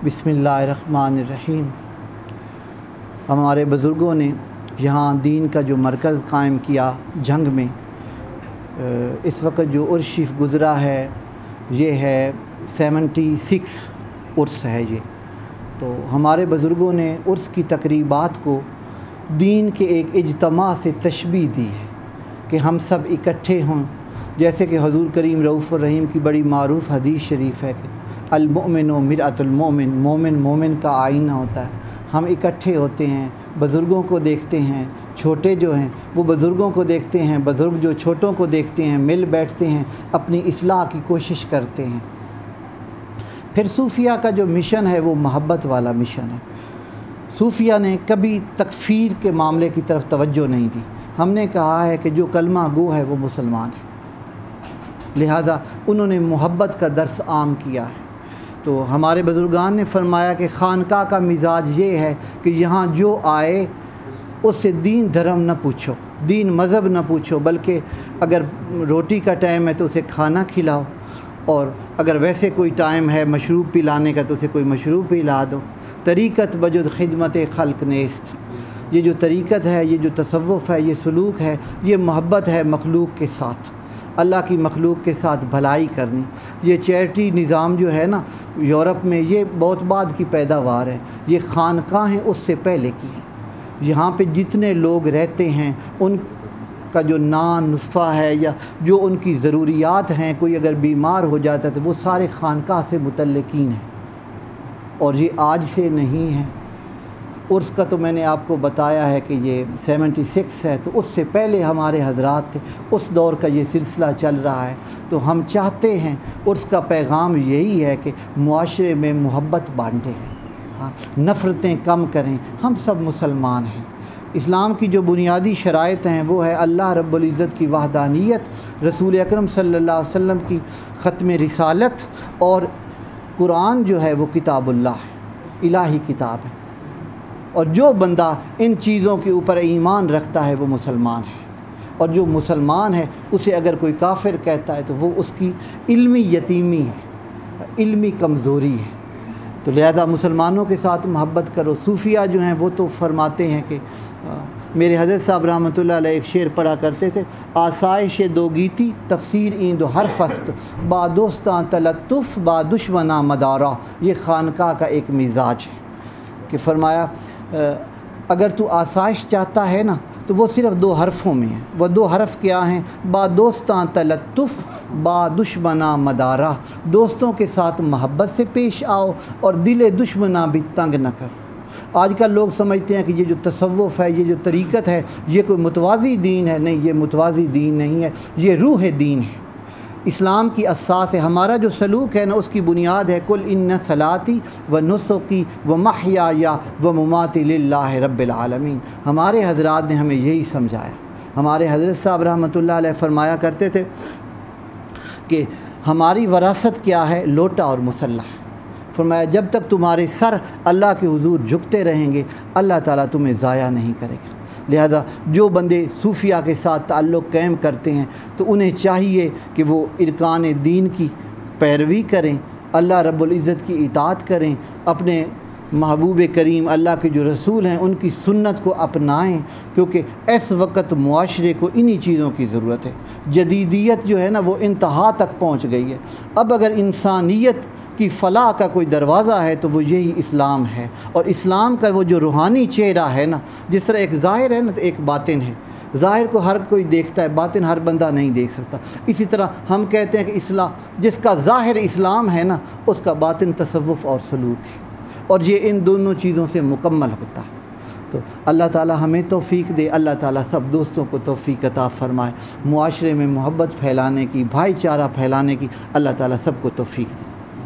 बिस्मिल्लाहिर्रहमानिर्रहीम। हमारे बुज़ुर्गों ने यहाँ दीन का जो मरकज़ कायम किया जंग में, इस वक्त जो उर्स शरीफ गुज़रा है ये है 76 उर्स है ये। तो हमारे बुज़ुर्गों ने उर्स की तकरीबात को दीन के एक इज्तमा से तशबीह दी है कि हम सब इकट्ठे हों, जैसे कि हुज़ूर करीम रऊफ़ुर रहीम की बड़ी मारूफ़ हदीस शरीफ है कि अल-मुअमिनु मिरअतुल मोमिन, मोमिन मोमिन का आईना होता है। हम इकट्ठे होते हैं, बुज़ुर्गों को देखते हैं, छोटे जो हैं वो बुज़ुर्गों को देखते हैं, बुज़ुर्ग जो छोटों को देखते हैं, मिल बैठते हैं, अपनी इस्लाह की कोशिश करते हैं। फिर सूफिया का जो मिशन है वो मोहब्बत वाला मिशन है। सूफिया ने कभी तकफ़ीर के मामले की तरफ तवज्जो नहीं दी। हमने कहा है कि जो कलमा गो है वो मुसलमान है, लिहाजा उन्होंने मोहब्बत का दर्स आम किया है। तो हमारे बुज़ुर्गान ने फरमाया कि खानका का मिजाज ये है कि यहाँ जो आए उससे दीन धर्म न पूछो, दीन मज़हब न पूछो, बल्कि अगर रोटी का टाइम है तो उसे खाना खिलाओ, और अगर वैसे कोई टाइम है मशरूब पिलाने का तो उसे कोई मशरूब पिला दो। तरीक़त बजुद खिदमत खल्क नेस्त, ये जो तरीक़त है, ये जो तसव्वुफ़ है, ये सलूक है, ये मोहब्बत है मखलूक के साथ, अल्लाह की मखलूक के साथ भलाई करनी। ये चैरिटी निज़ाम जो है ना यूरोप में, ये बहुत बाद की पैदावार है। ये खानकाहें उससे पहले की हैं। यहाँ पे जितने लोग रहते हैं उनका जो नान नुस्फ़ा है या जो उनकी ज़रूरियात हैं, कोई अगर बीमार हो जाता है तो वो सारे खानकाह से मुतल्लिकीन हैं, और ये आज से नहीं है। उर्स का तो मैंने आपको बताया है कि ये 76 है, तो उससे पहले हमारे हजरात थे, उस दौर का ये सिलसिला चल रहा है। तो हम चाहते हैं, उर्स का पैगाम यही है कि मुआशरे में मोहब्बत बांटें, हाँ, नफ़रतें कम करें। हम सब मुसलमान हैं। इस्लाम की जो बुनियादी शराइत हैं वो है अल्लाह रब्बुल इज़्ज़त की वहदानियत, रसूल अकरम सल्लल्लाहु अलैहि वसल्लम की ख़त्म रिसालत, और कुरान जो है वो किताबुल्लाह है, इलाही किताब है। और जो बंदा इन चीज़ों के ऊपर ईमान रखता है वो मुसलमान है, और जो मुसलमान है उसे अगर कोई काफिर कहता है तो वो उसकी इल्मी यतीमी है, इल्मी कमज़ोरी है। तो लिहाजा मुसलमानों के साथ मोहब्बत करो। सूफिया जो हैं वो तो फरमाते हैं कि मेरे हज़रत साहब रहमतुल्लाह अलैह एक शेर पढ़ा करते थे, आसाइश दो गीती तफसीर ईंद हर फस्त, बा दोस्तां तलत्तुफ़ बा दुश्मना मदारा। ये खानका का एक मिजाज है कि फरमाया अगर तू आसाइश चाहता है ना तो वो सिर्फ़ 2 हरफ़ों में है। वो 2 हरफ़ क्या हैं? बा दोस्तां तलत्तुफ़ बा दुश्मना मदारा। दोस्तों के साथ मोहब्बत से पेश आओ और दिल दुश्मना भी तंग न कर। आजकल लोग समझते हैं कि ये जो तसव्वुफ़ है, ये जो तरीक़त है, ये कोई मुतवाज़ी दीन है। नहीं, ये मुतवाज़ी दीन नहीं है, ये रूह दीन है, इस्लाम की असास है। हमारा जो सलूक है ना उसकी बुनियाद है कुल इन्ना सलाती व नुसुकी व महयाया व ममाती लिल्लाहि रब्बिल आलमीन। हमारे हज़रात ने हमें यही समझाया। हमारे हज़रत साहब रहमतुल्लाह अलैह फरमाया करते थे कि हमारी वरासत क्या है? लोटा और मुसल्ला। फरमाया जब तक तुम्हारे सर अल्लाह के हुजूर झुकते रहेंगे अल्लाह ताला तुम्हें ज़ाया नहीं करेगा। लिहाजा जो बंदे सूफिया के साथ ताल्लुक़ कायम करते हैं तो उन्हें चाहिए कि वो इरकान दीन की पैरवी करें, अल्लाह रब्बुल इज़्ज़त की इताअत करें, अपने महबूब करीम अल्लाह के जो रसूल हैं उनकी सुन्नत को अपनाएं, क्योंकि इस वक्त मुआशरे को इन्हीं चीज़ों की ज़रूरत है। जदीदियत जो है ना वो इंतहा तक पहुँच गई है। अब अगर इंसानियत की फ़लाह का कोई दरवाज़ा है तो वो यही इस्लाम है। और इस्लाम का वो जो रूहानी चेहरा है ना, जिस तरह एक ज़ाहिर है ना तो एक बातिन है। ज़ाहिर को हर कोई देखता है, बातिन हर बंदा नहीं देख सकता। इसी तरह हम कहते हैं कि इस्लाम जिसका ज़ाहिर इस्लाम है ना उसका बातिन तसव्वुफ़ और सलूक है, और ये इन दोनों चीज़ों से मुकम्मल होता है। तो अल्लाह ताला हमें तौफ़ीक दे, अल्लाह ताला सब दोस्तों को तौफ़ीक अता फ़रमाए। मुआशरे में मोहब्बत फैलाने की, भाईचारा फैलाने की अल्लाह ताला सबको तौफ़ीक दे।